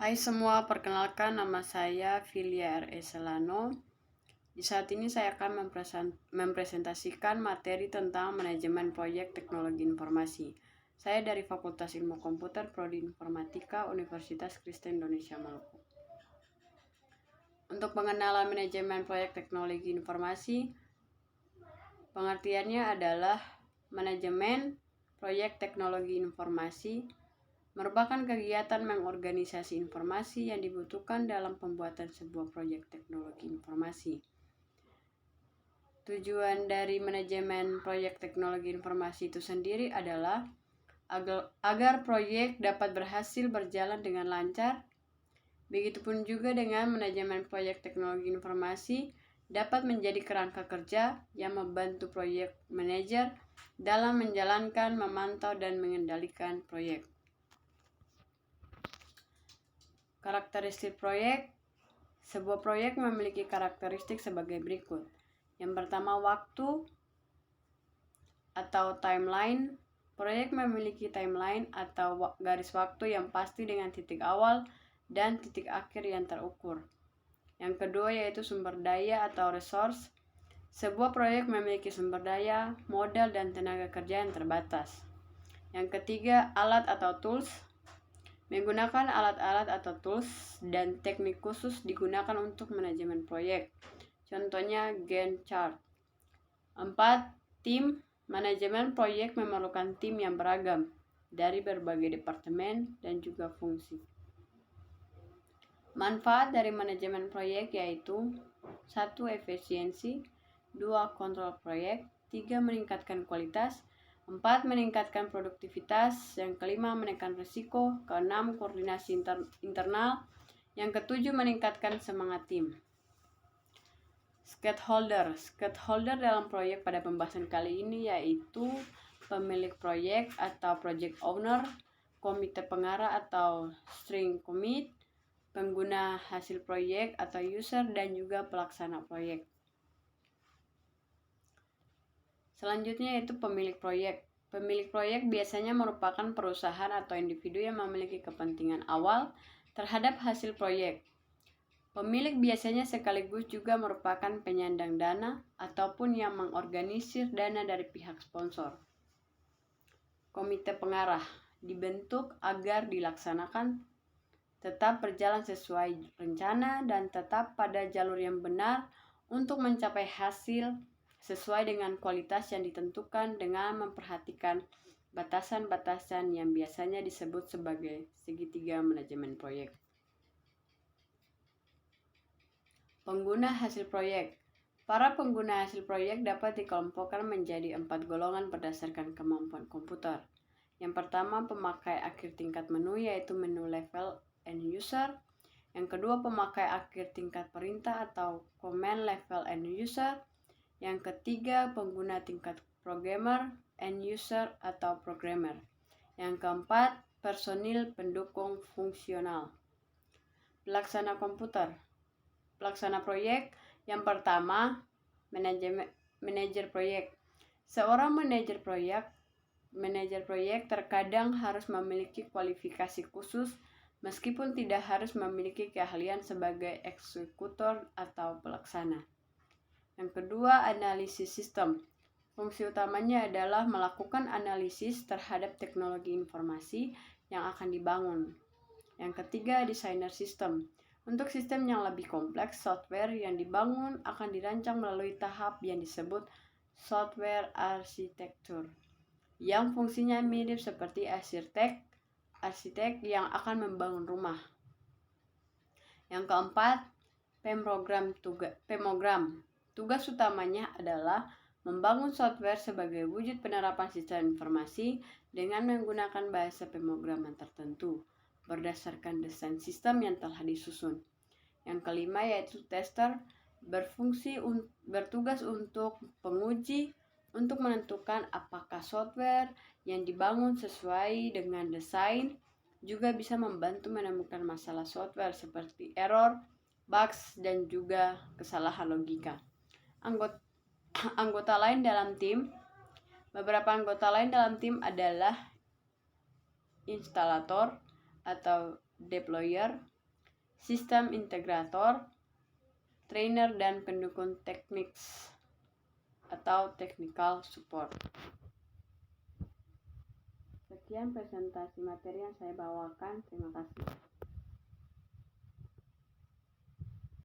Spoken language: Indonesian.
Hai semua, perkenalkan nama saya Filia R.E. Selano. Di saat ini saya akan mempresentasikan materi tentang manajemen proyek teknologi informasi. Saya dari Fakultas Ilmu Komputer Prodi Informatika Universitas Kristen Indonesia Maluku. Untuk pengenalan manajemen proyek teknologi informasi, pengertiannya adalah manajemen proyek teknologi informasi merupakan kegiatan mengorganisasi informasi yang dibutuhkan dalam pembuatan sebuah proyek teknologi informasi. Tujuan dari manajemen proyek teknologi informasi itu sendiri adalah agar proyek dapat berhasil berjalan dengan lancar. Begitupun juga dengan manajemen proyek teknologi informasi dapat menjadi kerangka kerja yang membantu proyek manajer dalam menjalankan, memantau, dan mengendalikan proyek. Karakteristik proyek. Sebuah proyek memiliki karakteristik sebagai berikut. Yang pertama, waktu atau timeline. Proyek memiliki timeline atau garis waktu yang pasti dengan titik awal dan titik akhir yang terukur. Yang kedua yaitu sumber daya atau resource. Sebuah proyek memiliki sumber daya, modal, dan tenaga kerja yang terbatas. Yang ketiga, alat atau tools. Menggunakan alat-alat atau tools dan teknik khusus digunakan untuk manajemen proyek. Contohnya Gantt chart. 4. Tim. Manajemen proyek memerlukan tim yang beragam dari berbagai departemen dan juga fungsi. Manfaat dari manajemen proyek yaitu 1. Efisiensi, 2. Kontrol proyek, 3. Meningkatkan kualitas, 4. Meningkatkan produktivitas, yang kelima menekan risiko, keenam koordinasi internal, yang ketujuh meningkatkan semangat tim. Stakeholder dalam proyek pada pembahasan kali ini yaitu pemilik proyek atau project owner, komite pengarah atau steering committee, pengguna hasil proyek atau user, dan juga pelaksana proyek. Selanjutnya yaitu pemilik proyek. Pemilik proyek biasanya merupakan perusahaan atau individu yang memiliki kepentingan awal terhadap hasil proyek. Pemilik biasanya sekaligus juga merupakan penyandang dana ataupun yang mengorganisir dana dari pihak sponsor. Komite pengarah dibentuk agar dilaksanakan tetap berjalan sesuai rencana dan tetap pada jalur yang benar untuk mencapai hasil sesuai dengan kualitas yang ditentukan dengan memperhatikan batasan-batasan yang biasanya disebut sebagai segitiga manajemen proyek. Pengguna hasil proyek. Para pengguna hasil proyek dapat dikelompokkan menjadi 4 golongan berdasarkan kemampuan komputer. Yang pertama, pemakai akhir tingkat menu yaitu menu level end user. Yang kedua, pemakai akhir tingkat perintah atau command level end user. Yang ketiga, pengguna tingkat programmer, end user atau programmer. Yang keempat, personil pendukung fungsional. Pelaksana komputer. Pelaksana proyek. Yang pertama, manajer proyek. Seorang manajer proyek terkadang harus memiliki kualifikasi khusus meskipun tidak harus memiliki keahlian sebagai eksekutor atau pelaksana. Yang kedua, analisis sistem. Fungsi utamanya adalah melakukan analisis terhadap teknologi informasi yang akan dibangun. Yang ketiga, desainer sistem. Untuk sistem yang lebih kompleks, software yang dibangun akan dirancang melalui tahap yang disebut software arsitektur, yang fungsinya mirip seperti arsitek yang akan membangun rumah. Yang keempat, pemogram. Tugas utamanya adalah membangun software sebagai wujud penerapan sistem informasi dengan menggunakan bahasa pemrograman tertentu berdasarkan desain sistem yang telah disusun. Yang kelima yaitu tester, bertugas untuk penguji untuk menentukan apakah software yang dibangun sesuai dengan desain, juga bisa membantu menemukan masalah software seperti error, bugs, dan juga kesalahan logika. Anggota lain dalam tim. Beberapa anggota lain dalam tim adalah instalator atau deployer, sistem integrator, trainer, dan pendukung teknik atau technical support. Sekian presentasi materi yang saya bawakan. Terima kasih.